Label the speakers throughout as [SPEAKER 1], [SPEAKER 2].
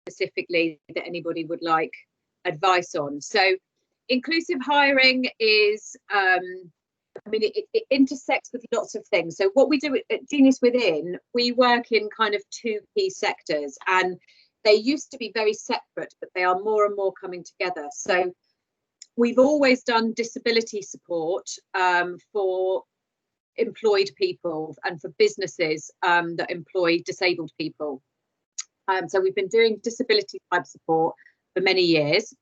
[SPEAKER 1] specifically that anybody would like advice on. So inclusive hiring is, I mean, it intersects with lots of things. So what we do at Genius Within, we work in kind of two key sectors, and they used to be very separate, but they are more and more coming together. So we've always done disability support for employed people and for businesses that employ disabled people. So we've been doing disability type support for many years.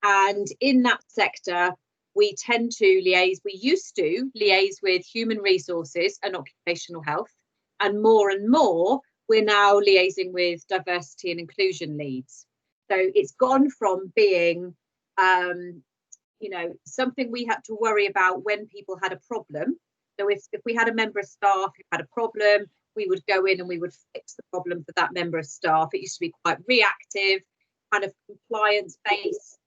[SPEAKER 1] And in that sector, we tend to liaise, we used to liaise with human resources and occupational health. And more, we're now liaising with diversity and inclusion leads. So it's gone from being, you know, something we had to worry about when people had a problem. So if we had a member of staff who had a problem, we would go in and we would fix the problem for that member of staff. It used to be quite reactive, kind of compliance-based,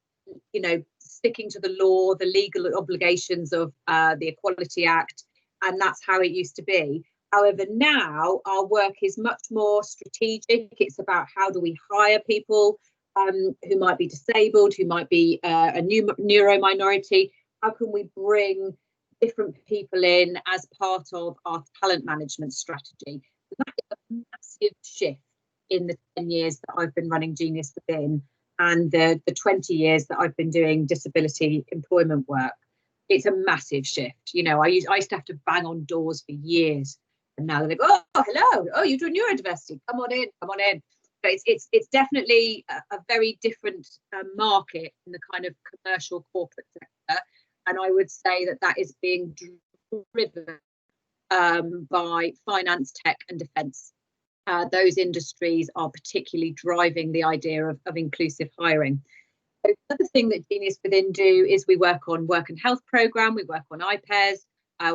[SPEAKER 1] you know, sticking to the law, the legal obligations of the Equality Act, and that's how it used to be. However, now our work is much more strategic. It's about how do we hire people who might be disabled, who might be a neuro minority. How can we bring different people in as part of our talent management strategy? And that is a massive shift in the 10 years that I've been running Genius Within and the 20 years that I've been doing disability employment work. It's a massive shift. You know, I used to have to bang on doors for years, and now they're like, oh, hello, oh, you do neurodiversity, come on in, come on in. But it's definitely a very different market in the kind of commercial corporate sector. And I would say that is being driven by finance, tech and defence. Those industries are particularly driving the idea of inclusive hiring. So the other thing that Genius Within do is we work on work and health programme, we work on IPES,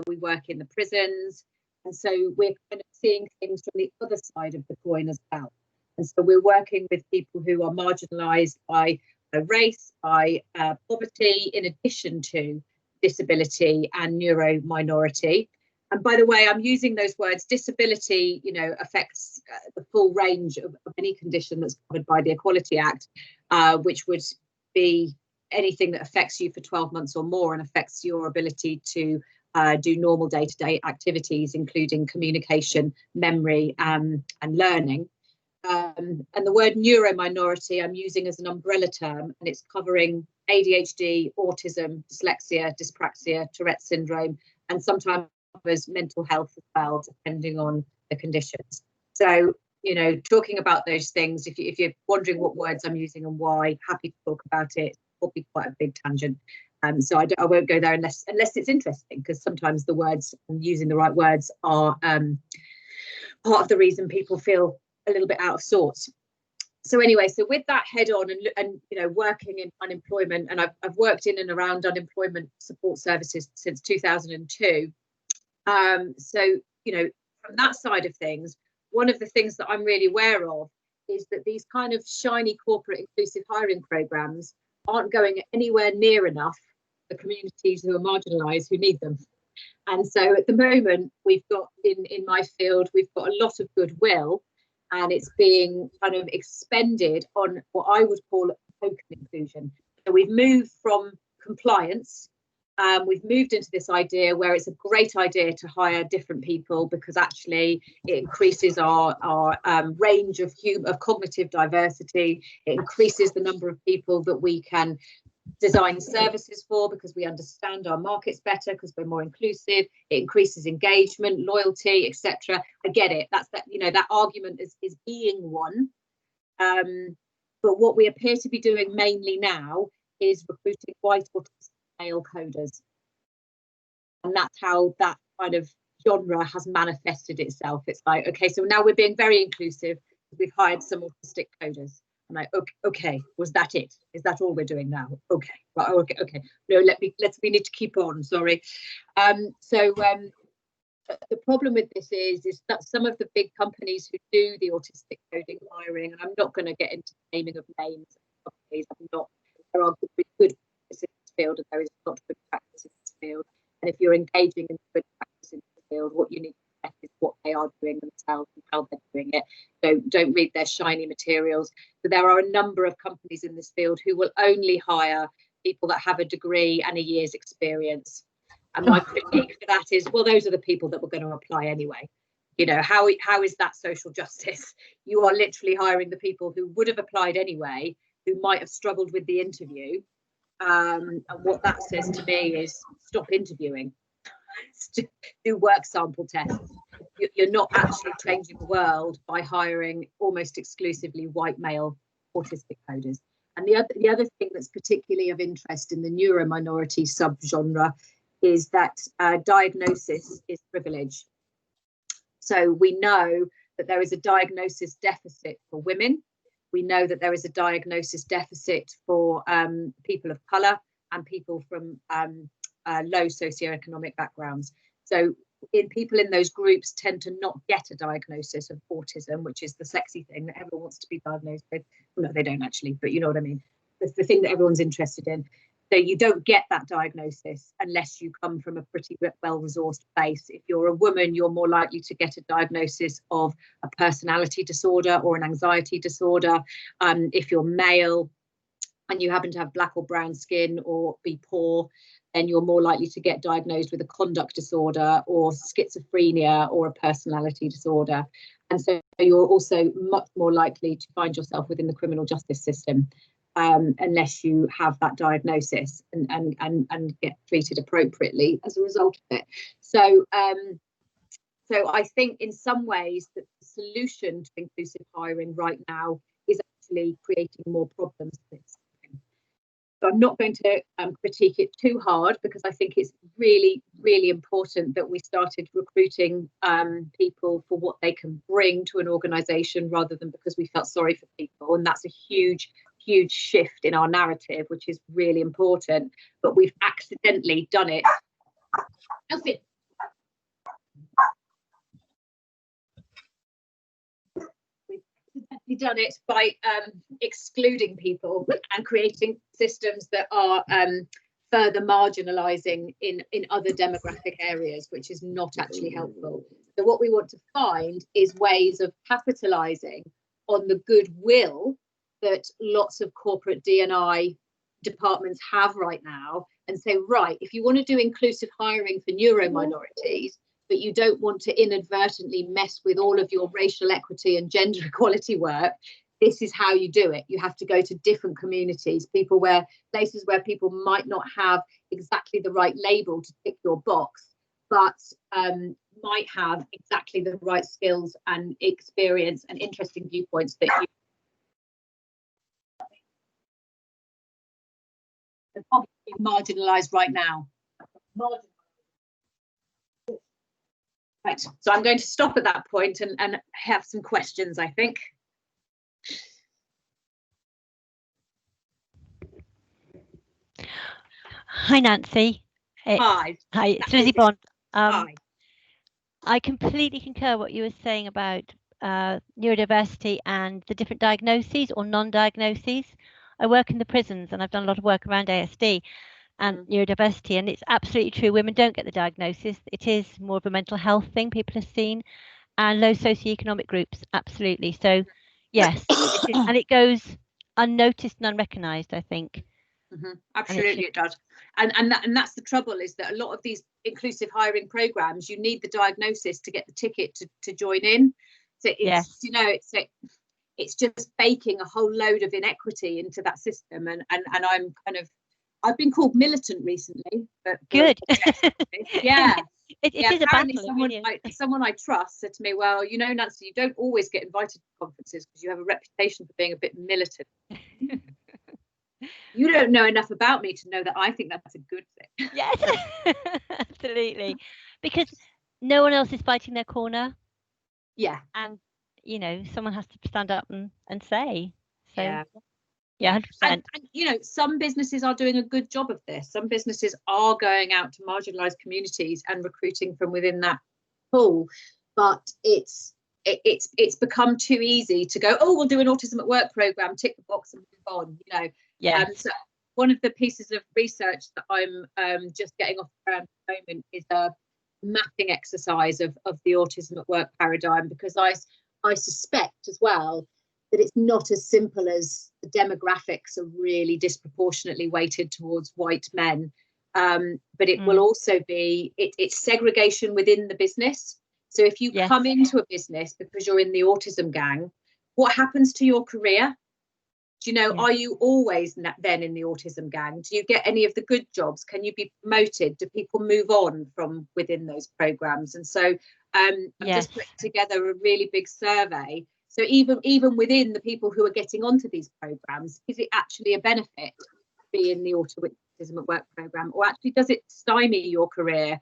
[SPEAKER 1] we work in the prisons. And so we're kind of seeing things from the other side of the coin as well. And so we're working with people who are marginalised by race, by poverty, in addition to disability and neuro minority. And by the way, I'm using those words. Disability, you know, affects the full range of any condition that's covered by the Equality Act, which would be anything that affects you for 12 months or more and affects your ability to do normal day-to-day activities, including communication, memory, and learning. And the word neurominority I'm using as an umbrella term, and it's covering ADHD, autism, dyslexia, dyspraxia, Tourette syndrome, and sometimes covers mental health as well, depending on the conditions. So, you know, talking about those things, if you're wondering what words I'm using and why, happy to talk about it. It'll be quite a big tangent. So I won't go there unless it's interesting, because sometimes the words, using the right words, are part of the reason people feel a little bit out of sorts. So anyway, so with that head on and you know, working in unemployment, and I've worked in and around unemployment support services since 2002. So, you know, from that side of things, one of the things that I'm really aware of is that these kind of shiny corporate inclusive hiring programs aren't going anywhere near enough the communities who are marginalised, who need them. And so at the moment, we've got in my field, we've got a lot of goodwill, and it's being kind of expended on what I would call token inclusion. So we've moved from compliance, we've moved into this idea where it's a great idea to hire different people, because actually it increases our range of cognitive diversity. It increases the number of people that we can design services for, because we understand our markets better, because we're more inclusive. It increases engagement, loyalty, etc. I get it. That's that, you know, that argument is being won. But what we appear to be doing mainly now is recruiting white autistic male coders. And that's how that kind of genre has manifested itself. It's like, okay, so now we're being very inclusive. We've hired some autistic coders. I'm like, okay, was that it? Is that all we're doing now? Okay, right, okay. No, we need to keep on, sorry. The problem with this is that some of the big companies who do the autistic coding hiring, and I'm not going to get into naming of names of companies, there are good practices in this field, and there is not good practice in this field. And if you're engaging in good practice in this field, what you need is what they are doing themselves and how they're doing it. Don't read their shiny materials. But there are a number of companies in this field who will only hire people that have a degree and a year's experience. And my critique for that is, well, those are the people that were going to apply anyway. You know, how is that social justice? You are literally hiring the people who would have applied anyway, who might have struggled with the interview. And what that says to me is stop interviewing. Do work sample tests. You're not actually changing the world by hiring almost exclusively white male autistic coders. And the other thing that's particularly of interest in the neurominority subgenre is that diagnosis is privilege. So we know that there is a diagnosis deficit for women. We know that there is a diagnosis deficit for people of colour and people from low socioeconomic backgrounds. So people in those groups tend to not get a diagnosis of autism, which is the sexy thing that everyone wants to be diagnosed with. Well, no, they don't actually, but you know what I mean. It's the thing that everyone's interested in. So you don't get that diagnosis unless you come from a pretty well-resourced base. If you're a woman, you're more likely to get a diagnosis of a personality disorder or an anxiety disorder. If you're male and you happen to have black or brown skin or be poor, then you're more likely to get diagnosed with a conduct disorder or schizophrenia or a personality disorder. And so you're also much more likely to find yourself within the criminal justice system. Unless you have that diagnosis and get treated appropriately as a result of it. So I think in some ways that the solution to inclusive hiring right now is actually creating more problems. So I'm not going to critique it too hard, because I think it's really, really important that we started recruiting people for what they can bring to an organisation rather than because we felt sorry for people. And that's a huge shift in our narrative, which is really important. But we've accidentally done it. We've done it by excluding people and creating systems that are further marginalising in other demographic areas, which is not actually helpful. So what we want to find is ways of capitalising on the goodwill that lots of corporate D&I departments have right now, and say, right, if you want to do inclusive hiring for neurominorities, but you don't want to inadvertently mess with all of your racial equity and gender equality work, this is how you do it. You have to go to different communities, places where people might not have exactly the right label to tick your box, but might have exactly the right skills and experience and interesting viewpoints that you are probably marginalised right now. Right, so I'm going to stop at that point and have some questions, I think.
[SPEAKER 2] Hi, Nancy.
[SPEAKER 1] Hi.
[SPEAKER 2] Hi, it's Lizzie Bond.
[SPEAKER 1] Hi.
[SPEAKER 2] I completely concur what you were saying about neurodiversity and the different diagnoses or non-diagnoses. I work in the prisons and I've done a lot of work around ASD and neurodiversity, and it's absolutely true. Women don't get the diagnosis. It is more of a mental health thing people have seen, and low socioeconomic groups, absolutely. So yes, and it goes unnoticed and unrecognised, I think.
[SPEAKER 1] Absolutely, it does. And that's the trouble, is that a lot of these inclusive hiring programs, you need the diagnosis to get the ticket to join in. So it's, yes, you know, it's just baking a whole load of inequity into that system. And I've been called militant recently, but
[SPEAKER 2] good.
[SPEAKER 1] Yeah.
[SPEAKER 2] It is a battle.
[SPEAKER 1] Someone I trust said to me, well, you know, Nancy, you don't always get invited to conferences because you have a reputation for being a bit militant. You don't know enough about me to know that I think that's a good thing.
[SPEAKER 2] Yes, absolutely. Because no one else is fighting their corner.
[SPEAKER 1] Yeah.
[SPEAKER 2] And, you know, someone has to stand up and say. So,
[SPEAKER 1] yeah,
[SPEAKER 2] 100%.
[SPEAKER 1] And, you know, some businesses are doing a good job of this. Some businesses are going out to marginalised communities and recruiting from within that pool. But it's become too easy to go, oh, we'll do an autism at work programme, tick the box and move on, you know.
[SPEAKER 2] Yeah.
[SPEAKER 1] So one of the pieces of research that I'm just getting off the ground at the moment is a mapping exercise of the autism at work paradigm, because I suspect as well that it's not as simple as the demographics are really disproportionately weighted towards white men, but it will also be it's segregation within the business. So if you come into a business because you're in the autism gang, what happens to your career? Do you know, are you always then in the autism gang? Do you get any of the good jobs? Can you be promoted? Do people move on from within those programs? And so I've just put together a really big survey. So even within the people who are getting onto these programs, is it actually a benefit to be in the autism at work program, or actually does it stymie your career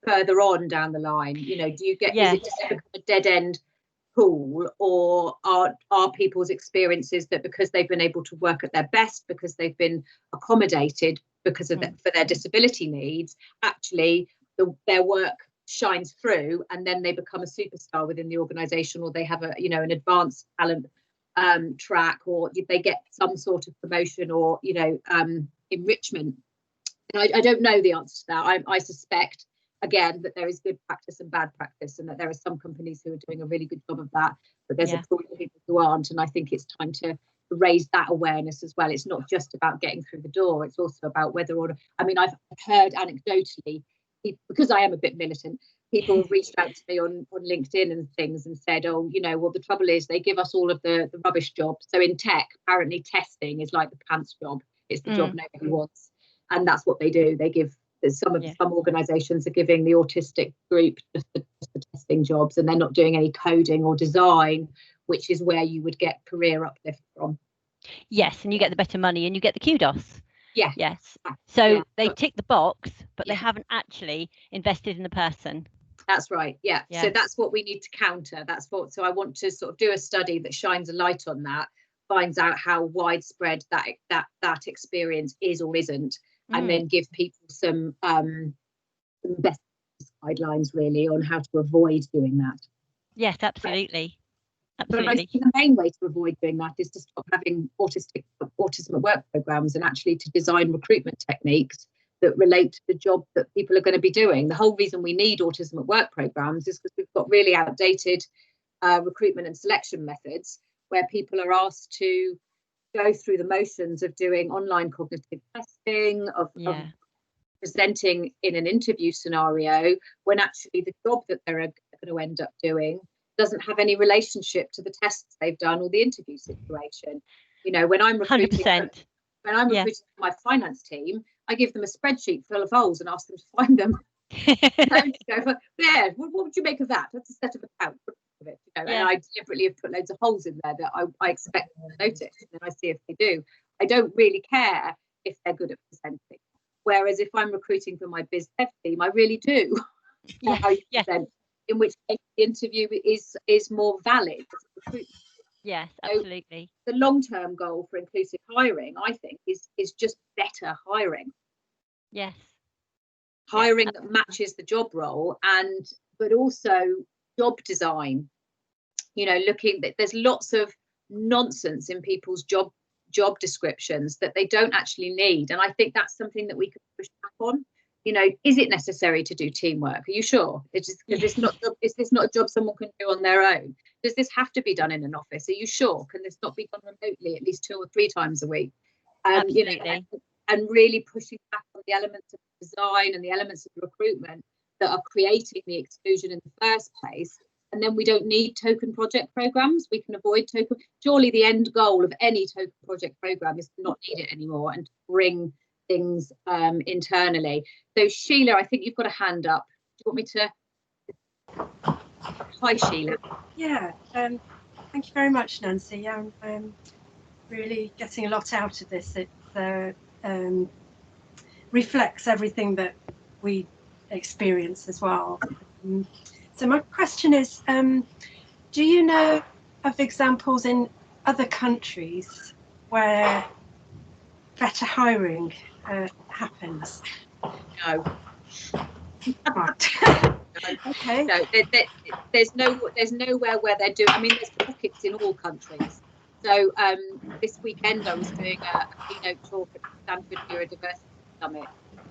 [SPEAKER 1] further on down the line? You know, do you get is it just become a dead end pool, or are people's experiences that because they've been able to work at their best, because they've been accommodated because of for their disability needs, actually their work shines through and then they become a superstar within the organization, or they have a an advanced talent track, or they get some sort of promotion or enrichment? And I don't know the answer to that. I suspect again that there is good practice and bad practice, and that there are some companies who are doing a really good job of that, but there's a pool of people who aren't, and I think it's time to raise that awareness as well. It's not just about getting through the door, it's also about whether or not, I mean, I've heard anecdotally, because I am a bit militant, people have reached out to me on LinkedIn and things and said, oh, well, the trouble is they give us all of the rubbish jobs. So in tech, apparently testing is like the pants job. It's the job nobody wants, and that's what they do. They give some organizations are giving the autistic group just the testing jobs, and they're not doing any coding or design, which is where you would get career uplift from.
[SPEAKER 2] Yes, and you get the better money and you get the kudos.
[SPEAKER 1] Yeah.
[SPEAKER 2] Yes. So they tick the box, but they haven't actually invested in the person.
[SPEAKER 1] That's right. Yeah. So that's what we need to counter. So I want to sort of do a study that shines a light on that, finds out how widespread that experience is or isn't, and then give people some best guidelines really on how to avoid doing that. Yes,
[SPEAKER 2] absolutely.
[SPEAKER 1] But I think the main way to avoid doing that is to stop having autism at work programs, and actually to design recruitment techniques that relate to the job that people are going to be doing. The whole reason we need autism at work programs is because we've got really outdated recruitment and selection methods, where people are asked to go through the motions of doing online cognitive testing, of presenting in an interview scenario, when actually the job that they're going to end up doing doesn't have any relationship to the tests they've done or the interview situation. When I'm recruiting,
[SPEAKER 2] 100%.
[SPEAKER 1] Recruiting for my finance team, I give them a spreadsheet full of holes and ask them to find them. What would you make of that? That's a set of accounts. And I deliberately have put loads of holes in there that I expect them to notice, and then I see if they do. I don't really care if they're good at presenting. Whereas if I'm recruiting for my biz dev team, I really do. How you present, in which case the interview is more valid.
[SPEAKER 2] Yes, absolutely.
[SPEAKER 1] So the long-term goal for inclusive hiring, I think, is just better hiring.
[SPEAKER 2] Yes.
[SPEAKER 1] Hiring that matches the job role, but also job design. Looking that there's lots of nonsense in people's job descriptions that they don't actually need, and I think that's something that we could push back on. Is it necessary to do teamwork? Are you sure? Is this not a job someone can do on their own? Does this have to be done in an office? Are you sure? Can this not be done remotely at least 2 or 3 times a week?
[SPEAKER 2] Absolutely.
[SPEAKER 1] And really pushing back on the elements of design and the elements of recruitment that are creating the exclusion in the first place. And then we don't need token project programs. We can avoid token. Surely the end goal of any token project program is to not need it anymore and to bring things internally. So Sheila, I think you've got a hand up. Do you want me to? Hi, Sheila.
[SPEAKER 3] Yeah, thank you very much, Nancy. I'm really getting a lot out of this. It reflects everything that we experience as well. So my question is, do you know of examples in other countries where better hiring happens?
[SPEAKER 1] No.
[SPEAKER 3] Right. Okay.
[SPEAKER 1] No, there's nowhere where they're doing. I mean, there's pockets in all countries. So this weekend I was doing a keynote talk at the Stanford Neurodiversity Summit,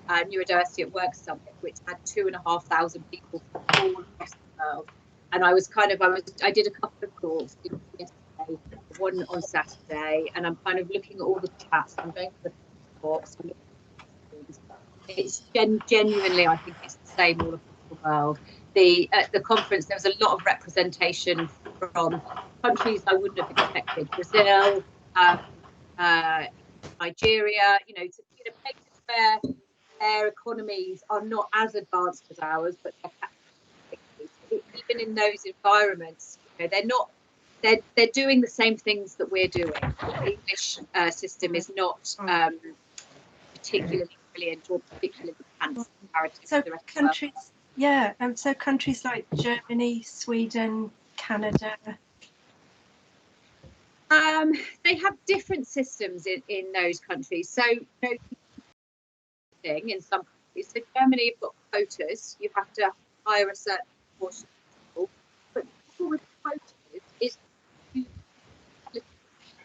[SPEAKER 1] Neurodiversity at Work Summit, which had 2,500 people from all across the world. And I did a couple of talks yesterday, one on Saturday, and I'm kind of looking at all the chats. I'm going to the talks. It's genuinely, I think it's the same all across the world. At the conference, there was a lot of representation from countries I wouldn't have expected: Brazil, Nigeria. Places where their economies are not as advanced as ours, but even in those environments, they're doing the same things that we're doing. The English system is not particularly brilliant or particularly advanced comparative to the rest of the world.
[SPEAKER 3] So countries like Germany, Sweden, Canada.
[SPEAKER 1] They have different systems in those countries. So in some countries, so Germany, you've got quotas. You have to hire a certain proportion of people. But with quotas is.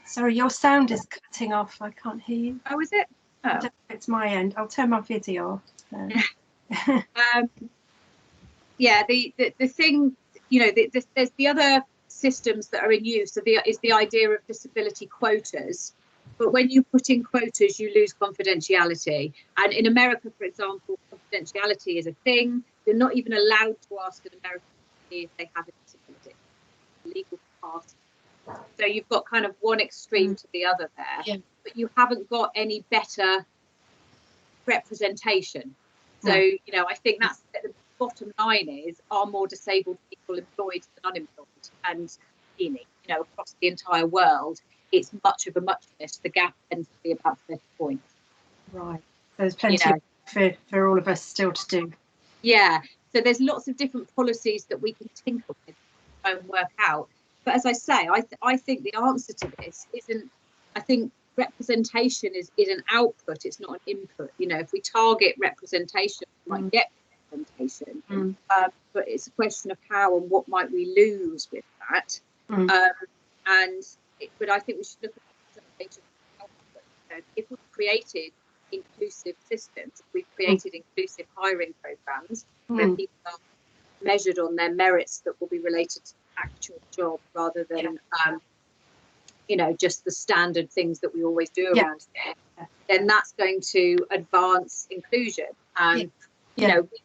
[SPEAKER 3] Sorry, your sound is cutting off. I can't hear you.
[SPEAKER 1] Oh, is it? Oh.
[SPEAKER 3] It's my end. I'll turn my video off. So.
[SPEAKER 1] The thing, there's the other systems that are in use. So is the idea of disability quotas. But when you put in quotas, you lose confidentiality. And in America, for example, confidentiality is a thing. You're not even allowed to ask an American if they have a disability. Legal pass. So you've got kind of one extreme to the other there, but you haven't got any better representation. So, I think that's the bottom line is, are more disabled people employed than unemployed? And, across the entire world, it's much of a muchness. The gap tends to be about 30 points.
[SPEAKER 3] Right. There's plenty for all of us still to do.
[SPEAKER 1] Yeah. So there's lots of different policies that we can tinker with and work out. But as I say, I think the answer to this isn't, I think representation is an output, it's not an input. If we target representation, we might get representation, but it's a question of how and what might we lose with that. But I think we should look at representation as output. If we've created inclusive systems, if we've created inclusive hiring programs where people are measured on their merits that will be related to actual job rather than just the standard things that we always do around here, then that's going to advance inclusion.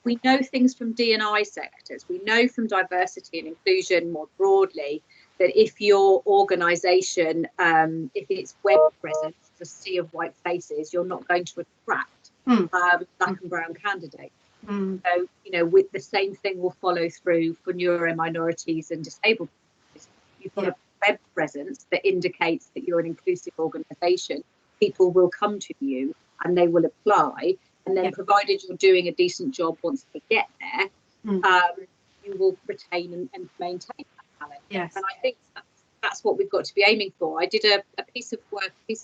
[SPEAKER 1] We know things from D&I sectors, we know from diversity and inclusion more broadly, that if your organisation, if it's web presence, a sea of white faces, you're not going to attract black and brown candidates. So, with the same thing will follow through for neuro minorities and disabled people. You've got a web presence that indicates that you're an inclusive organisation. People will come to you and they will apply. And then provided you're doing a decent job once they get there, you will retain and maintain that talent.
[SPEAKER 3] Yes.
[SPEAKER 1] And I think that's what we've got to be aiming for. I did a piece of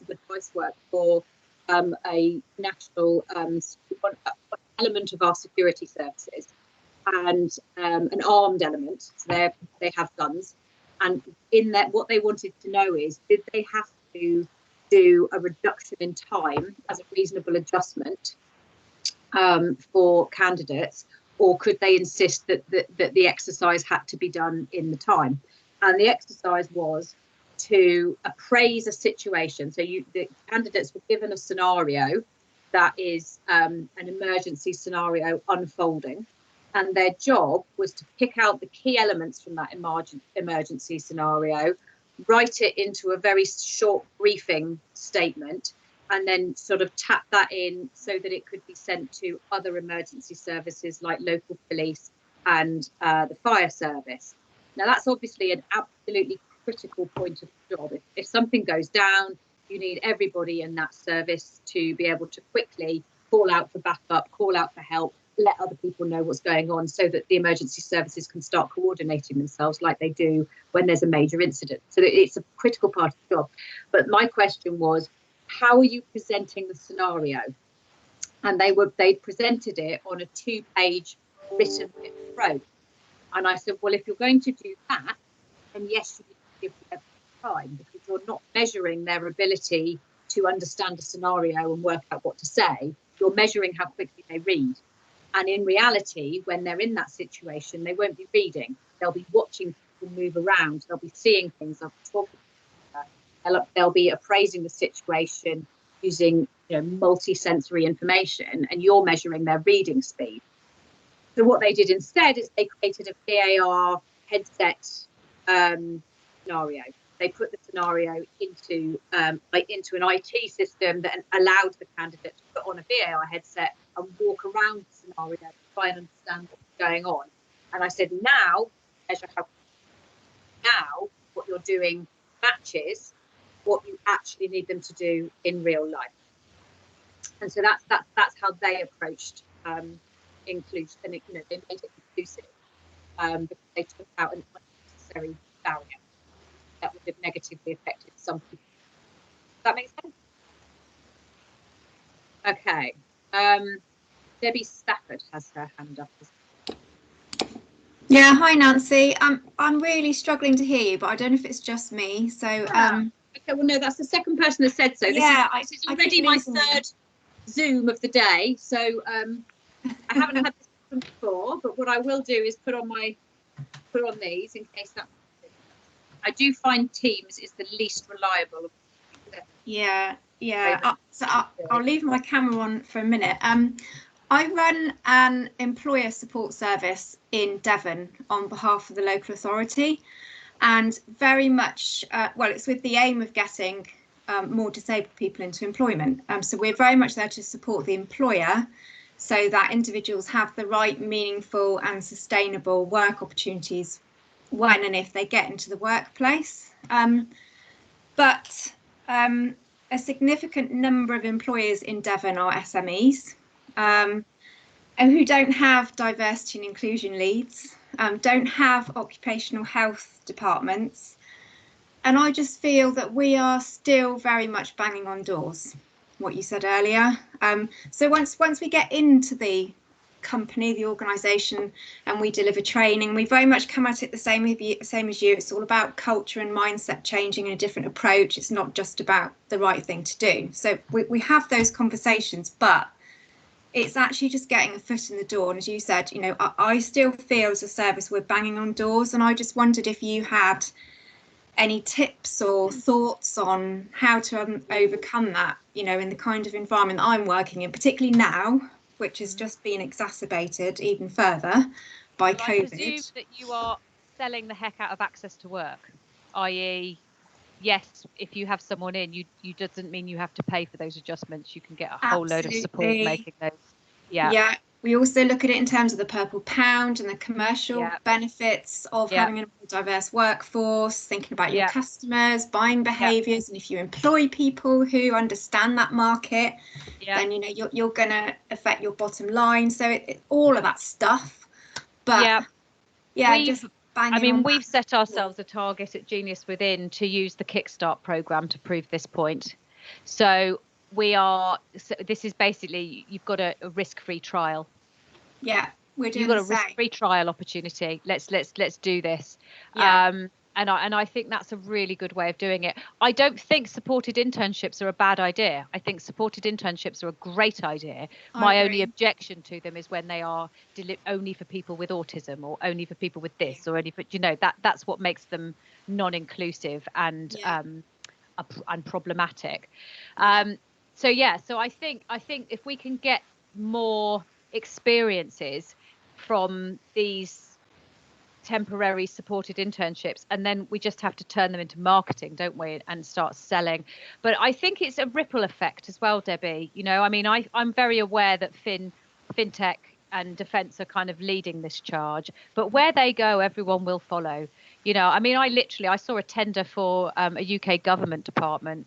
[SPEAKER 1] advice work for a national element of our security services, and an armed element. So they have guns, and in that, what they wanted to know is, did they have to do a reduction in time as a reasonable adjustment for candidates, or could they insist that the exercise had to be done in the time? And the exercise was to appraise a situation. So the candidates were given a scenario that is an emergency scenario unfolding, and their job was to pick out the key elements from that emergency scenario, write it into a very short briefing statement, and then sort of tap that in so that it could be sent to other emergency services like local police and the fire service. Now, that's obviously an absolutely critical point of the job. If something goes down, you need everybody in that service to be able to quickly call out for backup, call out for help, let other people know what's going on, so that the emergency services can start coordinating themselves like they do when there's a major incident. So it's a critical part of the job. But my question was, how are you presenting the scenario? And they presented it on a 2-page written approach. And I said, well, if you're going to do that, then yes, you need to give them time, because you're not measuring their ability to understand a scenario and work out what to say. you're measuring how quickly they read. And in reality, when they're in that situation, they won't be reading. They'll be watching people move around. They'll be seeing things. They'll be talking to each other. They'll be appraising the situation using, multi-sensory information, and you're measuring their reading speed. So what they did instead is they created a VAR headset scenario. They put the scenario into an IT system that allowed the candidate to put on a VAR headset and walk around the scenario to try and understand what's going on. And I said, now measure how. Now what you're doing matches what you actually need them to do in real life. And so that's how they approached inclusion, and they made it inclusive because they took out an unnecessary barrier that would have negatively affected some people. Does that make sense? Okay. Debbie Stafford has her hand up.
[SPEAKER 4] Yeah, hi Nancy. I'm really struggling to hear you, but I don't know if it's just me. So
[SPEAKER 1] okay, well no, that's the second person that said so. This is already my third Zoom of the day, so I haven't had this problem before, but what I will do is put on these in case that. I do find Teams is the least reliable.
[SPEAKER 4] Yeah. So I'll leave my camera on for a minute. I run an employer support service in Devon on behalf of the local authority, and very much, it's with the aim of getting more disabled people into employment. So we're very much there to support the employer so that individuals have the right, meaningful and sustainable work opportunities when and if they get into the workplace. But a significant number of employers in Devon are SMEs and who don't have diversity and inclusion leads, don't have occupational health departments. And I just feel that we are still very much banging on doors, what you said earlier. So once we get into the company, the organisation, and we deliver training, we very much come at it the same as you. It's all about culture and mindset changing and a different approach. It's not just about the right thing to do. So we have those conversations, but it's actually just getting a foot in the door. And as you said, I still feel as a service we're banging on doors, and I just wondered if you had any tips or thoughts on how to overcome that, in the kind of environment that I'm working in, particularly now, which has just been exacerbated even further by COVID.
[SPEAKER 5] I presume that you are selling the heck out of access to work, i.e., yes, if you have someone in, you doesn't mean you have to pay for those adjustments. You can get a whole load of support making those. Yeah.
[SPEAKER 4] We also look at it in terms of the purple pound and the commercial benefits of having a more diverse workforce, thinking about your customers, buying behaviours, and if you employ people who understand that market, then you're going to affect your bottom line. So all of that stuff. But
[SPEAKER 5] we've set ourselves a target at Genius Within to use the Kickstart programme to prove this point. So this is basically, you've got a risk-free trial.
[SPEAKER 4] Yeah, we're doing.
[SPEAKER 5] You've got a risk-free trial opportunity. Let's do this. And I think that's a really good way of doing it. I don't think supported internships are a bad idea. I think supported internships are a great idea. My only objection to them is when they are only for people with autism, or only for people with this, or only for that's what makes them non-inclusive and problematic. So I think if we can get more experiences from these temporary supported internships, and then we just have to turn them into marketing, don't we, and start selling. But I think it's a ripple effect as well, Debbie. I'm very aware that fintech and defence are kind of leading this charge, but where they go, everyone will follow. I saw a tender for a UK government department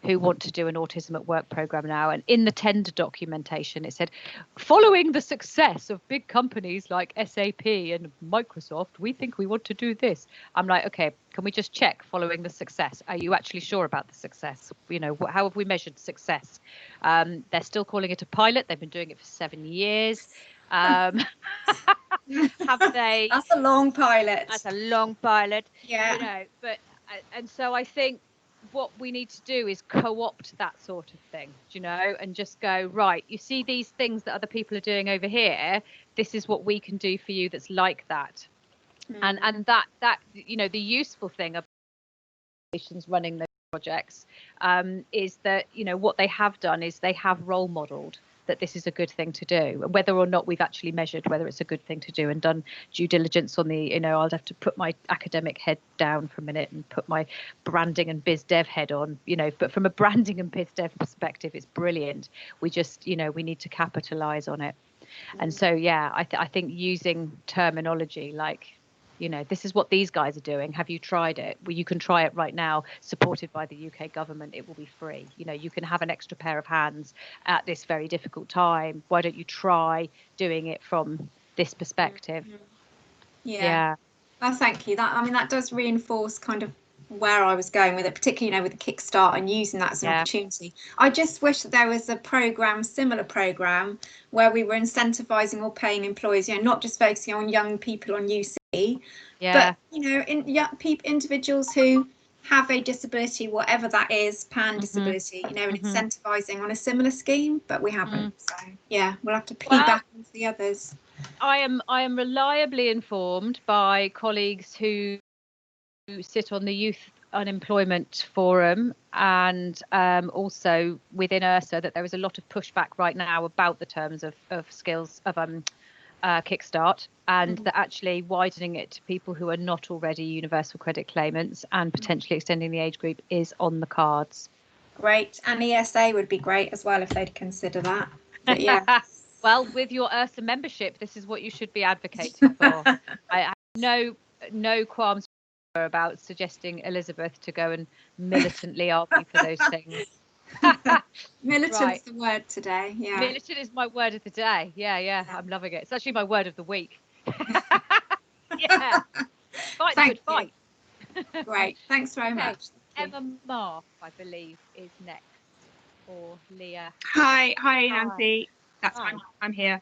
[SPEAKER 5] who want to do an autism at work program now, and in the tender documentation it said, following the success of big companies like SAP and Microsoft, we think we want to do this. I'm like, okay, can we just check following the success? Are you actually sure about the success? How have we measured success? They're still calling it a pilot. They've been doing it for 7 years. Have they?
[SPEAKER 4] That's a long pilot.
[SPEAKER 5] That's a long pilot.
[SPEAKER 4] Yeah.
[SPEAKER 5] And so I think what we need to do is co-opt that sort of thing, you know, and just go, right, you see these things that other people are doing over here, this is what we can do for you that's like that. And that you know, the useful thing about running those projects is that, you know, what they have done is they have role modeled that this is a good thing to do, whether or not we've actually measured whether it's a good thing to do and done due diligence on the, you know, I'll have to put my academic head down for a minute and put my branding and biz dev head on, you know, but from a branding and biz dev perspective, it's brilliant. We just, you know, we need to capitalize on it. And so, yeah, I think using terminology like, you know, this is what these guys are doing. Have you tried it? Well, you can try it right now, supported by the UK government. It will be free. You know, you can have an extra pair of hands at this very difficult time. Why don't you try doing it from this perspective?
[SPEAKER 4] Yeah. Oh, thank you. That, I mean, that does reinforce kind of where I was going with it, particularly, you know, with the Kickstart and using that as an opportunity. I just wish that there was a program, similar program, where we were incentivizing or paying employees, you know, not just focusing on young people on UC, but, you know, individuals who have a disability, whatever that is, pan disability, you know, and incentivizing on a similar scheme, but we haven't. So yeah, we'll have to piggyback onto the others.
[SPEAKER 5] I am reliably informed by colleagues who sit on the Youth Unemployment Forum and also within ERSA that there is a lot of pushback right now about the terms of skills of Kickstart, and that actually widening it to people who are not already universal credit claimants and potentially extending the age group is on the cards.
[SPEAKER 4] Great, and ESA would be great as well if they'd consider that. But yeah.
[SPEAKER 5] Well, with your ERSA membership, this is what you should be advocating for. I have no qualms about suggesting Elizabeth to go and militantly argue for those things.
[SPEAKER 4] Militant's the word today. Yeah.
[SPEAKER 5] Militant is my word of the day. Yeah. I'm loving it. It's actually my word of the week. Yeah. Fight the good fight.
[SPEAKER 4] Great. Thanks very much.
[SPEAKER 5] Emma Mark, I believe, is next. Or Leah.
[SPEAKER 6] Hi, Nancy. That's fine. I'm here.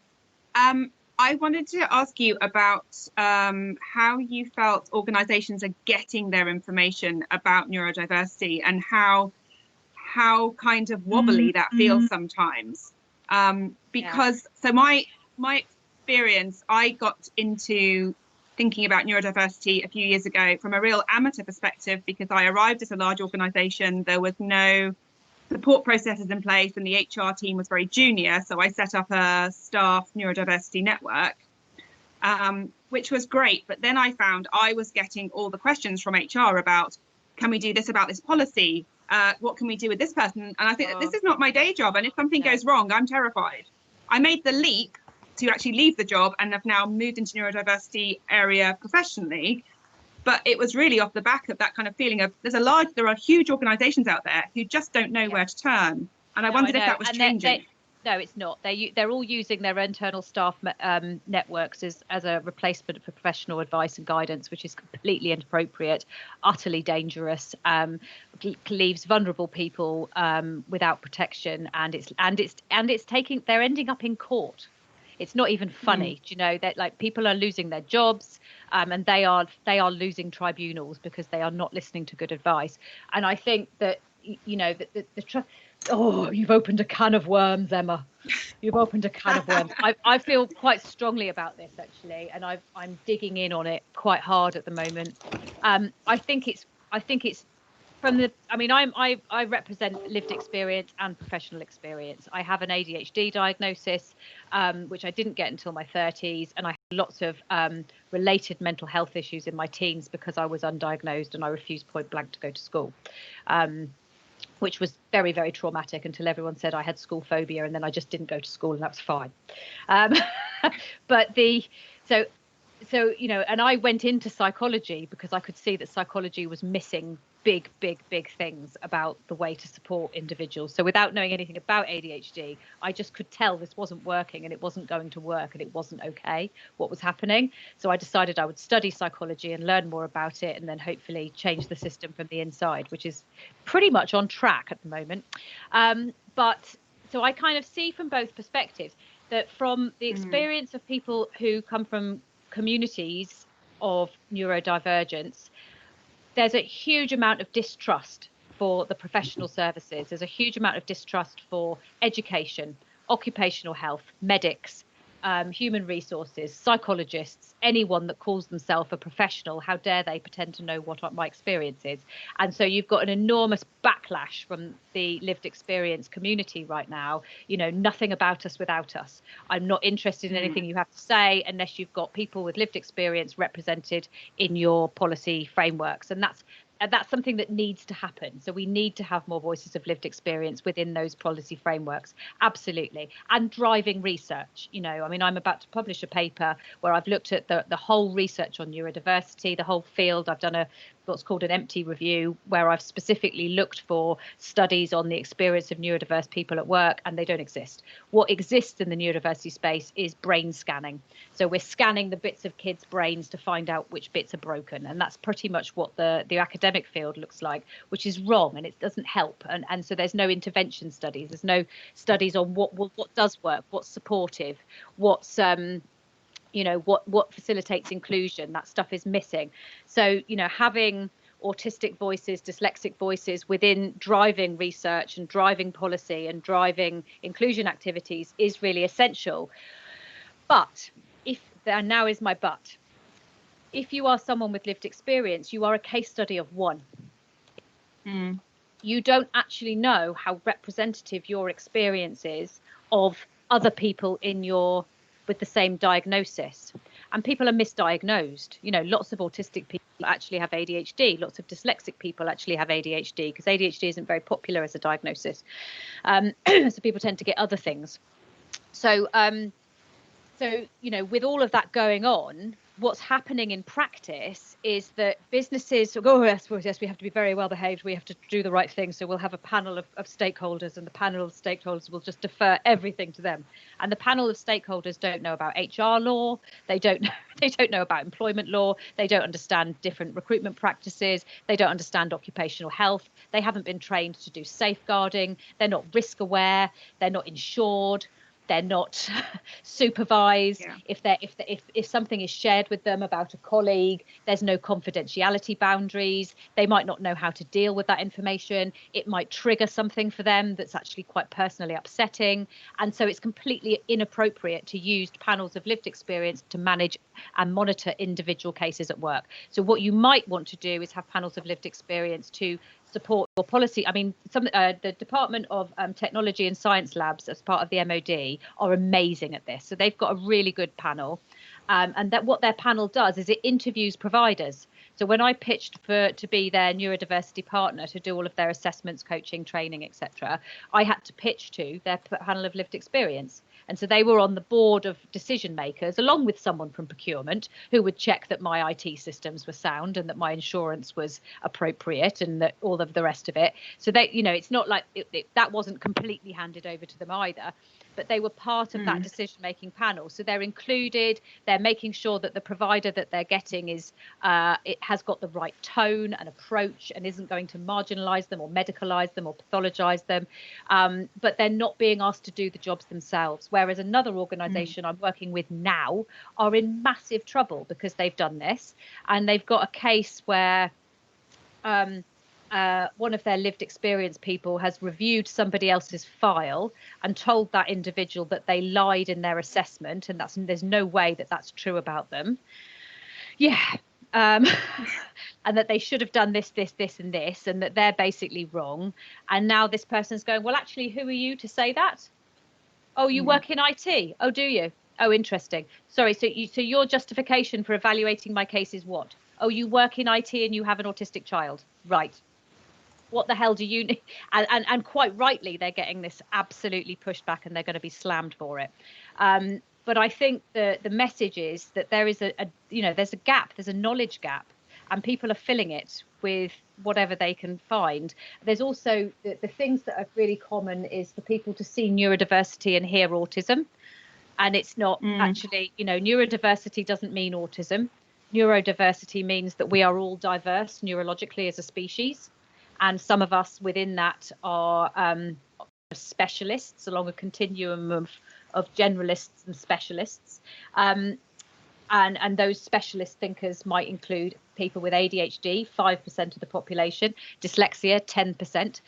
[SPEAKER 6] I wanted to ask you about how you felt organisations are getting their information about neurodiversity and how kind of wobbly that feels sometimes. Because so my experience, I got into thinking about neurodiversity a few years ago from a real amateur perspective because I arrived at a large organisation. There was no support processes in place and the HR team was very junior. So I set up a staff neurodiversity network, which was great. But then I found I was getting all the questions from HR about, can we do this about this policy? What can we do with this person? And I think that this is not my day job. And if something goes wrong, I'm terrified. I made the leap to actually leave the job and have now moved into neurodiversity area professionally. But it was really off the back of that kind of feeling of there are huge organisations out there who just don't know where to turn. And I wondered if that was changing.
[SPEAKER 5] No, it's not. They're all using their internal staff networks as a replacement for professional advice and guidance, which is completely inappropriate, utterly dangerous, leaves vulnerable people without protection, and they're ending up in court. It's not even funny, you know, that like people are losing their jobs and they are losing tribunals because they are not listening to good advice. And I think that, you know, you've opened a can of worms, Emma. You've opened a can of worms. I feel quite strongly about this, actually, and I'm digging in on it quite hard at the moment. I think it's from the, I mean, I represent lived experience and professional experience. I have an ADHD diagnosis, which I didn't get until my 30s, and I had lots of related mental health issues in my teens because I was undiagnosed and I refused point blank to go to school, which was very, very traumatic until everyone said I had school phobia, and then I just didn't go to school and that was fine. So, you know, and I went into psychology because I could see that psychology was missing big things about the way to support individuals. So without knowing anything about ADHD, I just could tell this wasn't working and it wasn't going to work and it wasn't okay what was happening. So I decided I would study psychology and learn more about it and then hopefully change the system from the inside, which is pretty much on track at the moment. But so I kind of see from both perspectives that from the experience of people who come from communities of neurodivergence, there's a huge amount of distrust for the professional services. There's a huge amount of distrust for education, occupational health, medics, human resources, psychologists, anyone that calls themselves a professional. How dare they pretend to know what my experience is? And so you've got an enormous backlash from the lived experience community right now. You know, nothing about us without us. I'm not interested in anything you have to say unless you've got people with lived experience represented in your policy frameworks. And that's something that needs to happen. So we need to have more voices of lived experience within those policy frameworks. Absolutely. And driving research. You know, I mean, I'm about to publish a paper where I've looked at the whole research on neurodiversity, the whole field. I've done what's called an empty review, where I've specifically looked for studies on the experience of neurodiverse people at work, and they don't exist. What exists in the neurodiversity space is brain scanning. So we're scanning the bits of kids' brains to find out which bits are broken. And that's pretty much what the academic field looks like, which is wrong, and it doesn't help. And so there's no intervention studies. There's no studies on what does work, what's supportive, what's you know, what facilitates inclusion. That stuff is missing. So, you know, having autistic voices, dyslexic voices within driving research and driving policy and driving inclusion activities is really essential. But and now is my but, if you are someone with lived experience, you are a case study of one. You don't actually know how representative your experience is of other people with the same diagnosis. And people are misdiagnosed. You know, lots of autistic people actually have ADHD. Lots of dyslexic people actually have ADHD, because ADHD isn't very popular as a diagnosis. So people tend to get other things. So, you know, with all of that going on, what's happening in practice is that businesses yes, we have to be very well behaved, we have to do the right thing, so we'll have a panel of stakeholders, and the panel of stakeholders will just defer everything to them. And the panel of stakeholders don't know about HR law, they don't know about employment law, they don't understand different recruitment practices, they don't understand occupational health, they haven't been trained to do safeguarding, they're not risk aware, they're not insured, they're not supervised. Yeah. If something is shared with them about a colleague, there's no confidentiality boundaries. They might not know how to deal with that information. It might trigger something for them that's actually quite personally upsetting. And so it's completely inappropriate to use panels of lived experience to manage and monitor individual cases at work. So what you might want to do is have panels of lived experience to support your policy. I mean, the Department of Technology and Science Labs, as part of the MOD, are amazing at this. So they've got a really good panel, and that what their panel does is it interviews providers. So when I pitched to be their neurodiversity partner to do all of their assessments, coaching, training, etc., I had to pitch to their panel of lived experience. And so they were on the board of decision makers, along with someone from procurement who would check that my IT systems were sound and that my insurance was appropriate and that all of the rest of it. So they, you know, it's not like that wasn't completely handed over to them either, but they were part of that decision making panel. So they're included, they're making sure that the provider that they're getting is it has got the right tone and approach and isn't going to marginalize them or medicalize them or pathologize them, but they're not being asked to do the jobs themselves. Whereas another organisation I'm working with now are in massive trouble because they've done this, and they've got a case where one of their lived experience people has reviewed somebody else's file and told that individual that they lied in their assessment, and there's no way that that's true about them. Yeah. And that they should have done this, and this, and that they're basically wrong. And now this person's going, well, actually, who are you to say that? Oh, you work in IT. Oh, do you? Oh, interesting. Sorry. So your justification for evaluating my case is what? Oh, you work in IT and you have an autistic child. Right. What the hell do you need? And quite rightly, they're getting this absolutely pushed back, and they're going to be slammed for it. But I think the message is that there is there's a gap, there's a knowledge gap, and people are filling it with whatever they can find. There's also the things that are really common is for people to see neurodiversity and hear autism. And it's not actually, neurodiversity doesn't mean autism. Neurodiversity means that we are all diverse neurologically as a species. And some of us within that are specialists along a continuum of generalists and specialists. And those specialist thinkers might include people with ADHD, 5% of the population, dyslexia, 10%,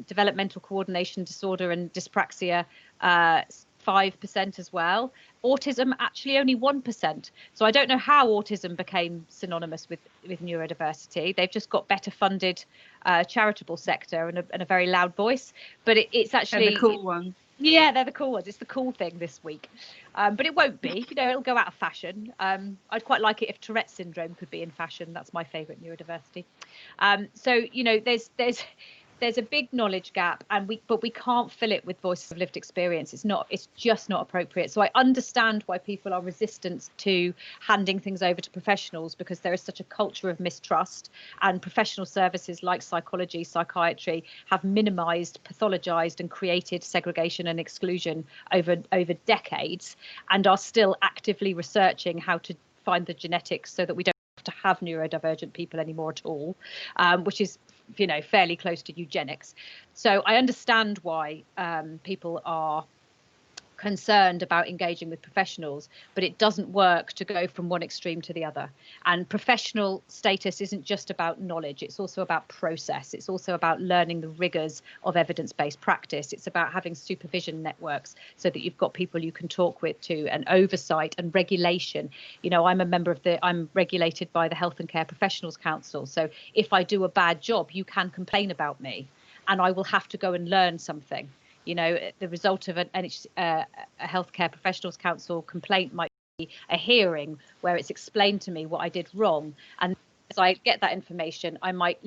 [SPEAKER 5] developmental coordination disorder and dyspraxia, 5% as well. Autism, actually only 1%. So I don't know how autism became synonymous with neurodiversity. They've just got better funded charitable sector and a very loud voice. But it's actually
[SPEAKER 6] the cool one.
[SPEAKER 5] Yeah, they're the cool ones. It's the cool thing this week. But it won't be, it'll go out of fashion. I'd quite like it if Tourette syndrome could be in fashion. That's my favourite neurodiversity. So, there's a big knowledge gap, but we can't fill it with voices of lived experience. It's just not appropriate. So I understand why people are resistant to handing things over to professionals, because there is such a culture of mistrust, and professional services like psychology, psychiatry have minimized, pathologized and created segregation and exclusion over decades, and are still actively researching how to find the genetics so that we don't have to have neurodivergent people anymore at all, which is fairly close to eugenics. So I understand why people are concerned about engaging with professionals, but it doesn't work to go from one extreme to the other. And professional status isn't just about knowledge, it's also about process. It's also about learning the rigors of evidence-based practice. It's about having supervision networks so that you've got people you can talk with too, and oversight and regulation. I'm regulated by the Health and Care Professionals Council. So if I do a bad job, you can complain about me and I will have to go and learn something. The result of a Healthcare Professionals Council complaint might be a hearing where it's explained to me what I did wrong. And as I get that information, I might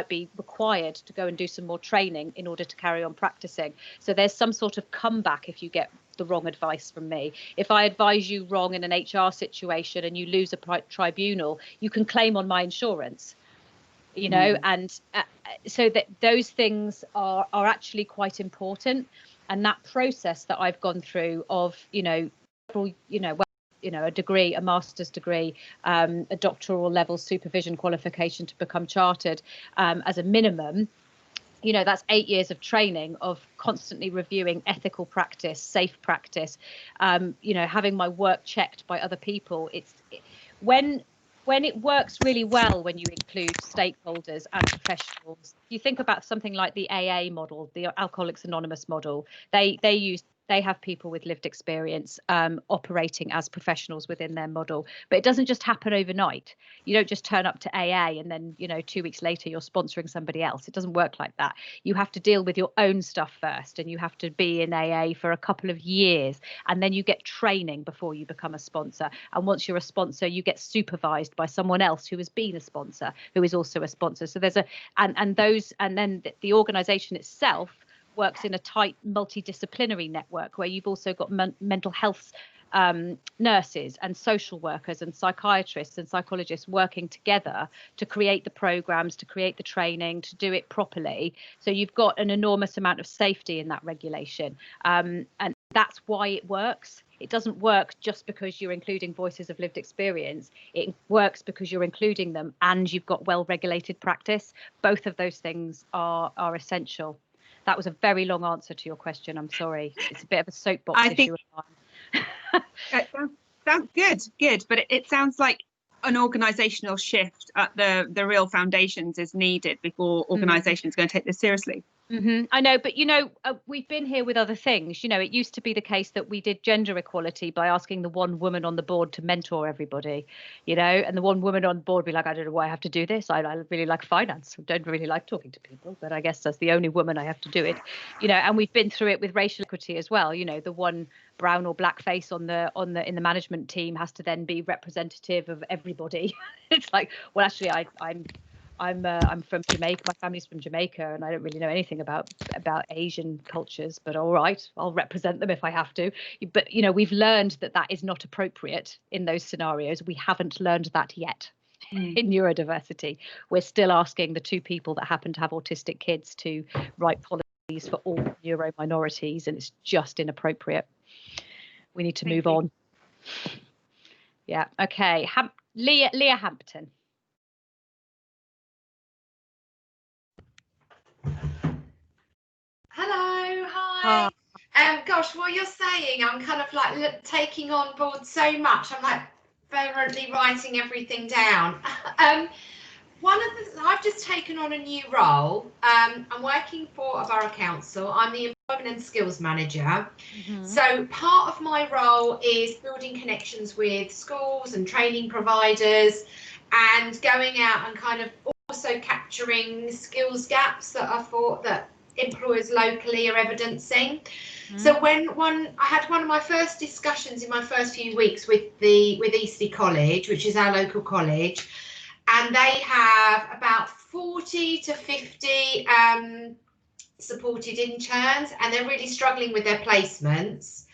[SPEAKER 5] be required to go and do some more training in order to carry on practicing. So there's some sort of comeback if you get the wrong advice from me. If I advise you wrong in an HR situation and you lose a tribunal, you can claim on my insurance. And so that those things are actually quite important. And that process that I've gone through of, a degree, a master's degree, a doctoral level supervision qualification to become chartered as a minimum, that's 8 years of training, of constantly reviewing ethical practice, safe practice, having my work checked by other people. When it works really well, when you include stakeholders and professionals, you think about something like the AA model, the Alcoholics Anonymous model. They have people with lived experience operating as professionals within their model, but it doesn't just happen overnight. You don't just turn up to AA and then 2 weeks later you're sponsoring somebody else. It doesn't work like that. You have to deal with your own stuff first, and you have to be in AA for a couple of years, and then you get training before you become a sponsor. And once you're a sponsor, you get supervised by someone else who has been a sponsor, who is also a sponsor. So there's and then the organization itself works in a tight multidisciplinary network where you've also got mental health nurses and social workers and psychiatrists and psychologists working together to create the programs, to create the training, to do it properly. So you've got an enormous amount of safety in that regulation. And that's why it works. It doesn't work just because you're including voices of lived experience. It works because you're including them and you've got well-regulated practice. Both of those things are essential. That was a very long answer to your question. I'm sorry. It's a bit of a soapbox issue.
[SPEAKER 6] Sounds good. But it sounds like an organisational shift at the real foundations is needed before organisations are going to take this seriously.
[SPEAKER 5] I know, but we've been here with other things. It used to be the case that we did gender equality by asking the one woman on the board to mentor everybody, and the one woman on board be like, I don't know why I have to do this. I really like finance. I don't really like talking to people, but I guess as the only woman I have to do it, and we've been through it with racial equity as well. The one brown or black face in the management team has to then be representative of everybody. It's like, well, actually, I'm from Jamaica. My family's from Jamaica, and I don't really know anything about Asian cultures. But all right, I'll represent them if I have to. But we've learned that is not appropriate in those scenarios. We haven't learned that yet in neurodiversity. We're still asking the two people that happen to have autistic kids to write policies for all neuro minorities, and it's just inappropriate. We need to move on. Yeah. Okay. Leah Hampton.
[SPEAKER 7] Hello, hi. Gosh, what you're saying, I'm kind of like taking on board so much. I'm like, reverently writing everything down. I've just taken on a new role. I'm working for a borough council. I'm the employment and skills manager. So part of my role is building connections with schools and training providers, and going out and kind of also capturing skills gaps that I thought that employers locally are evidencing. So I had one of my first discussions in my first few weeks with EC College, which is our local college, and they have about 40 to 50 supported interns, and they're really struggling with their placements.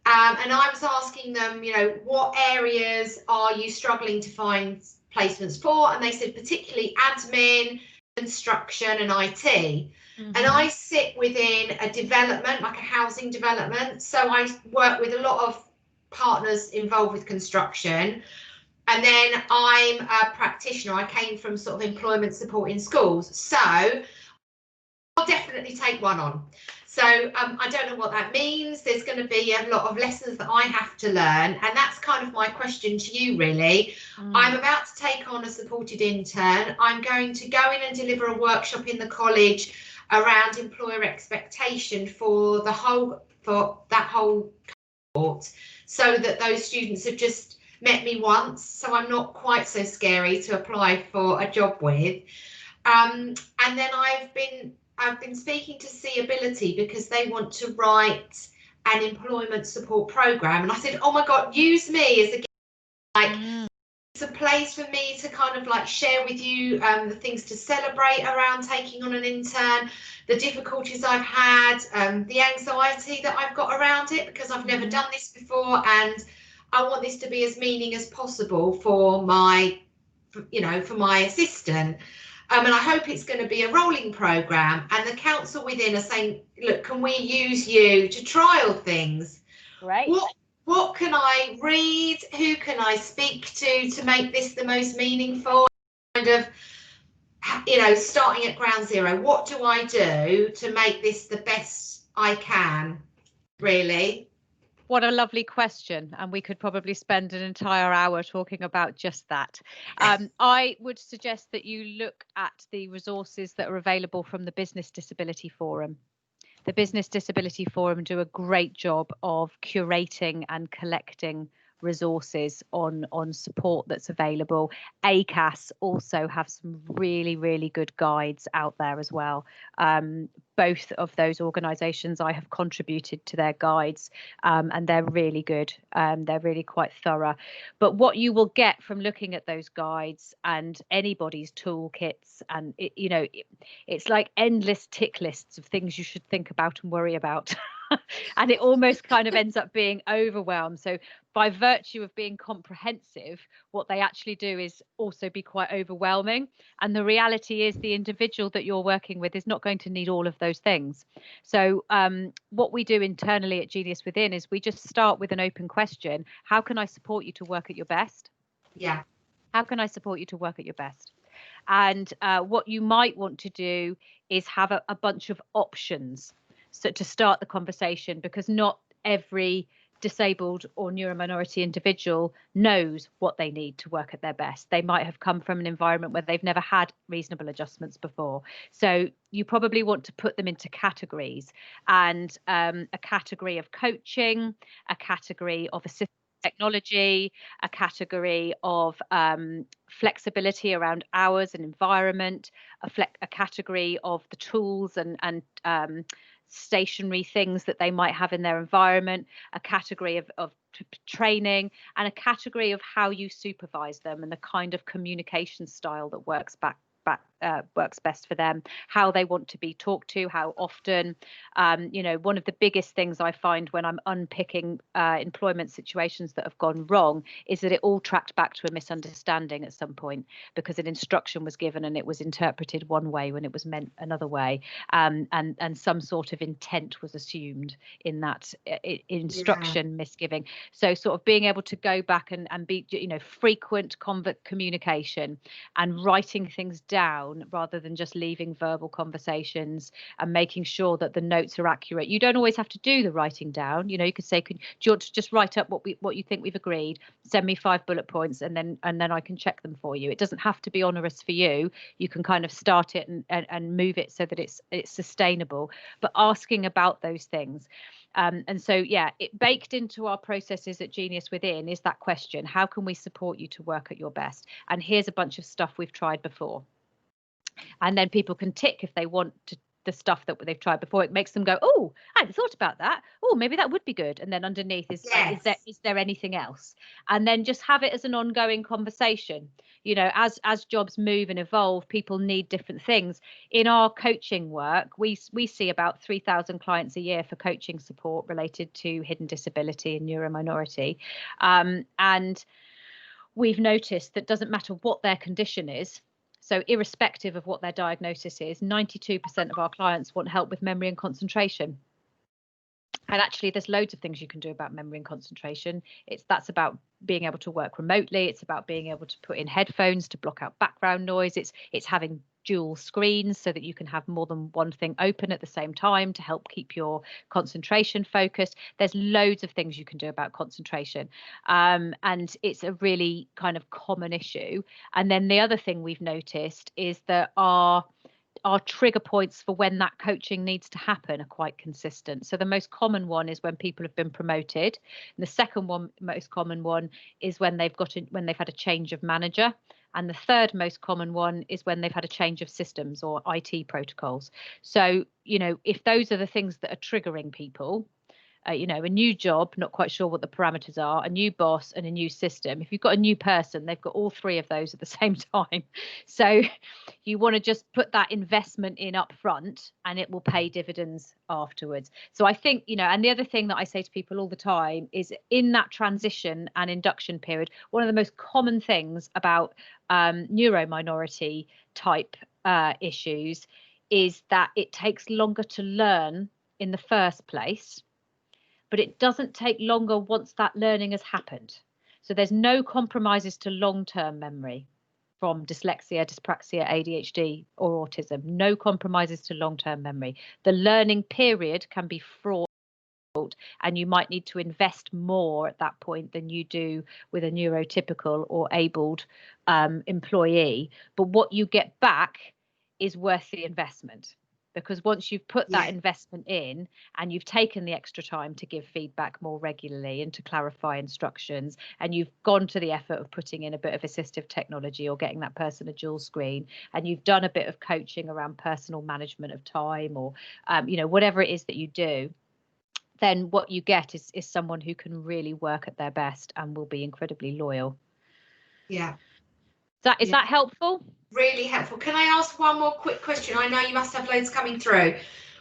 [SPEAKER 7] And I was asking them, you know, what areas are you struggling to find placements for? And they said particularly admin, construction and IT. And I sit within a development, like a housing development. So I work with a lot of partners involved with construction. And then I'm a practitioner. I came from sort of employment support in schools. So I'll definitely take one on. So I don't know what that means. There's going to be a lot of lessons that I have to learn. And that's kind of my question to you, really. I'm about to take on a supported intern. I'm going to go in and deliver a workshop in the college around employer expectation for that whole cohort, so that those students have just met me once, so I'm not quite so scary to apply for a job with. And then I've been speaking to See Ability because they want to write an employment support program, and I said, oh my God, use me as a it's a place for me to kind of like share with you the things to celebrate around taking on an intern, the difficulties I've had, the anxiety that I've got around it, because I've never done this before, and I want this to be as meaning as possible for my, for my assistant. And I hope it's going to be a rolling programme, and the council within are saying, look, can we use you to trial things?
[SPEAKER 5] Right.
[SPEAKER 7] What can I read? Who can I speak to make this the most meaningful? Kind of, starting at ground zero. What do I do to make this the best I can, really?
[SPEAKER 5] What a lovely question, and we could probably spend an entire hour talking about just that. I would suggest that you look at the resources that are available from the Business Disability Forum. The Business Disability Forum do a great job of curating and collecting resources on support that's available. ACAS also have some really, really good guides out there as well. Both of those organisations, I have contributed to their guides, and they're really good. They're really quite thorough. But what you will get from looking at those guides and anybody's toolkits, and it's like endless tick lists of things you should think about and worry about. And it almost kind of ends up being overwhelmed. So by virtue of being comprehensive, what they actually do is also be quite overwhelming. And the reality is the individual that you're working with is not going to need all of those things. So what we do internally at Genius Within is we just start with an open question. How can I support you to work at your best?
[SPEAKER 7] Yeah.
[SPEAKER 5] How can I support you to work at your best? And what you might want to do is have a bunch of options. So to start the conversation, because not every disabled or neurominority individual knows what they need to work at their best. They might have come from an environment where they've never had reasonable adjustments before. So you probably want to put them into categories, and a category of coaching, a category of assistance technology, a category of flexibility around hours and environment, a category of the tools and stationary things that they might have in their environment, a category of training, and a category of how you supervise them and the kind of communication style that works best for them, how they want to be talked to, how often. One of the biggest things I find when I'm unpicking employment situations that have gone wrong is that it all tracked back to a misunderstanding at some point, because an instruction was given and it was interpreted one way when it was meant another way, and some sort of intent was assumed in that instruction misgiving. So sort of being able to go back and be frequent communication and writing things down down rather than just leaving verbal conversations, and making sure that the notes are accurate. You don't always have to do the writing down. You know, you could say, do you want to just write up what you think we've agreed, send me 5 bullet points, and then I can check them for you. It doesn't have to be onerous for you. You can kind of start it and move it so that it's sustainable, but asking about those things. And so, yeah, it baked into our processes at Genius Within is that question: how can we support you to work at your best? And here's a bunch of stuff we've tried before. And then people can tick if they want to, the stuff that they've tried before. It makes them go, oh, I hadn't thought about that. Oh, maybe that would be good. And then underneath is,
[SPEAKER 7] Yes.
[SPEAKER 5] Is there anything else? And then just have it as an ongoing conversation. You know, as jobs move and evolve, people need different things. In our coaching work, we see about 3,000 clients a year for coaching support related to hidden disability and neurominority. And we've noticed that doesn't matter what their condition is. So irrespective of what their diagnosis is, 92% of our clients want help with memory and concentration. And actually, there's loads of things you can do about memory and concentration. That's about being able to work remotely. It's about being able to put in headphones to block out background noise. It's having dual screens so that you can have more than one thing open at the same time to help keep your concentration focused. There's loads of things you can do about concentration. And it's a really kind of common issue. And then the other thing we've noticed is that our trigger points for when that coaching needs to happen are quite consistent. So the most common one is when people have been promoted. And the second one, most common one, is when they've had a change of manager. And the third most common one is when they've had a change of systems or IT protocols. So, you know, if those are the things that are triggering people, you know, a new job, not quite sure what the parameters are, a new boss and a new system. If you've got a new person, they've got all 3 of those at the same time. So you want to just put that investment in up front and it will pay dividends afterwards. So I think, you know, and the other thing that I say to people all the time is in that transition and induction period, one of the most common things about neurominority type issues is that it takes longer to learn in the first place, but it doesn't take longer once that learning has happened. So there's no compromises to long-term memory from dyslexia, dyspraxia, ADHD or autism. No compromises to long-term memory. The learning period can be fraught, and you might need to invest more at that point than you do with a neurotypical or abled employee. But what you get back is worth the investment. Because once you've put that investment in and you've taken the extra time to give feedback more regularly and to clarify instructions, and you've gone to the effort of putting in a bit of assistive technology or getting that person a dual screen, and you've done a bit of coaching around personal management of time or, you know, whatever it is that you do, then what you get is someone who can really work at their best and will be incredibly loyal.
[SPEAKER 7] Yeah.
[SPEAKER 5] Is that helpful?
[SPEAKER 7] Really helpful. Can I ask one more quick question? I know you must have loads coming through.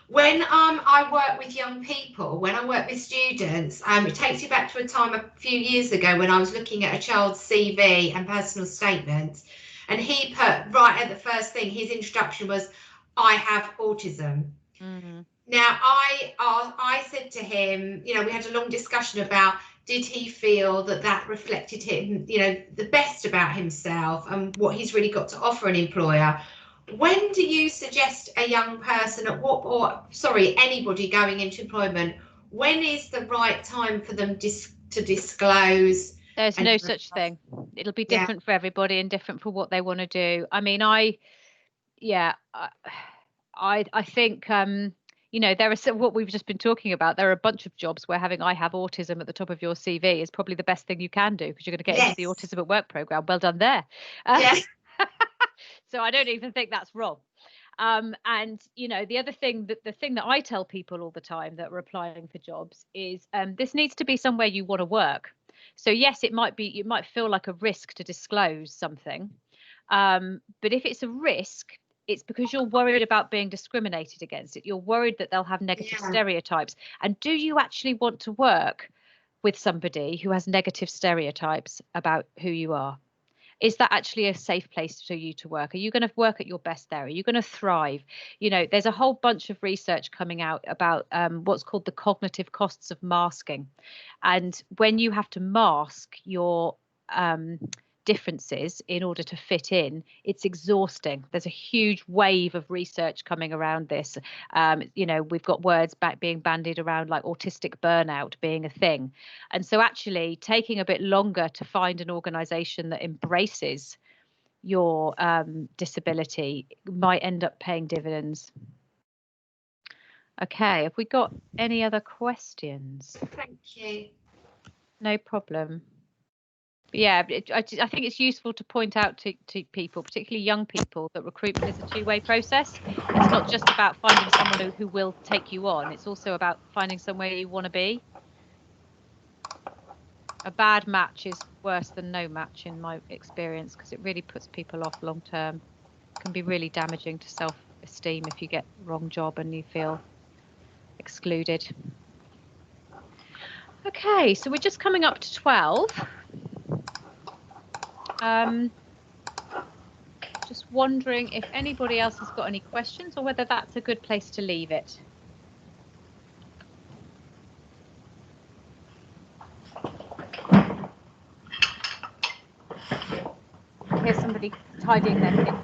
[SPEAKER 7] When I work with young people, when I work with students, it takes you back to a time a few years ago when I was looking at a child's CV and personal statements, and he put right at the first thing, his introduction was, I have autism. Mm-hmm. Now, I said to him, you know, we had a long discussion about, did he feel that reflected him, you know, the best about himself and what he's really got to offer an employer? When do you suggest a young person anybody going into employment, when is the right time for them to disclose?
[SPEAKER 5] There's no such thing. It'll be different for everybody and different for what they want to do. I mean, I think, you know, there are what we've just been talking about. There are a bunch of jobs where having I have autism at the top of your CV is probably the best thing you can do, because you're going to get into the autism at work program. Well done there. So I don't even think that's wrong. And, you know, the other thing, the thing that I tell people all the time that are applying for jobs is this needs to be somewhere you want to work. So yes, it might feel like a risk to disclose something. But if it's a risk, it's because you're worried about being discriminated against. You're worried that they'll have negative stereotypes. And do you actually want to work with somebody who has negative stereotypes about who you are? Is that actually a safe place for you to work? Are you going to work at your best there? Are you going to thrive? You know, there's a whole bunch of research coming out about what's called the cognitive costs of masking. And when you have to mask your differences in order to fit in, it's exhausting. There's a huge wave of research coming around this. You know, we've got words being bandied around like autistic burnout being a thing. And so actually taking a bit longer to find an organisation that embraces your disability might end up paying dividends. Okay, have we got any other questions?
[SPEAKER 7] Thank you.
[SPEAKER 5] No problem. But yeah, I think it's useful to point out to people, particularly young people, that recruitment is a two-way process. It's not just about finding someone who will take you on. It's also about finding somewhere you want to be. A bad match is worse than no match in my experience, because it really puts people off long term. It can be really damaging to self-esteem if you get the wrong job and you feel excluded. Okay, so we're just coming up to 12. Just wondering if anybody else has got any questions, or whether that's a good place to leave it. Here's somebody tidying their kitchen.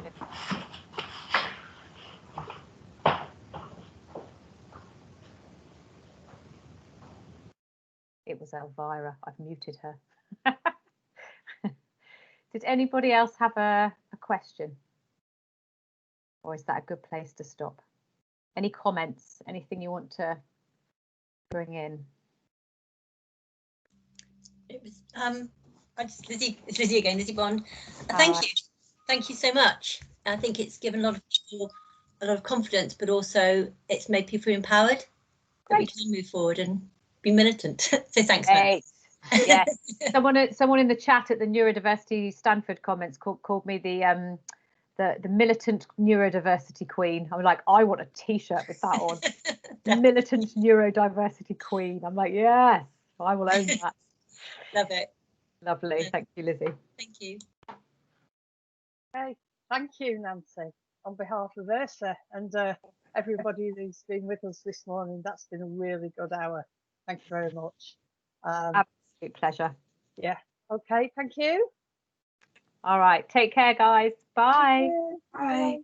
[SPEAKER 5] It was Elvira. I've muted her. Did anybody else have a question? Or is that a good place to stop? Any comments? Anything you want to bring in?
[SPEAKER 8] It was it's Lizzie again, Lizzie Bond. Thank you so much. I think it's given a lot of people a lot of confidence, but also it's made people empowered that we can move forward and be militant. So thanks, Matt.
[SPEAKER 5] Yes. Someone in the chat at the Neurodiversity Stanford comments called me the militant neurodiversity queen. I'm like, I want a t-shirt with that on. Militant neurodiversity queen. I'm like, yes, I will own that.
[SPEAKER 8] Love it.
[SPEAKER 5] Lovely. Thank you, Lizzie.
[SPEAKER 8] Thank you.
[SPEAKER 9] Okay, thank you, Nancy, on behalf of ERSA and everybody who's been with us this morning. That's been a really good hour. Thank you very much.
[SPEAKER 5] Absolute pleasure.
[SPEAKER 9] Yeah. Okay, thank you.
[SPEAKER 5] All right. Take care, guys. Bye.
[SPEAKER 3] Bye.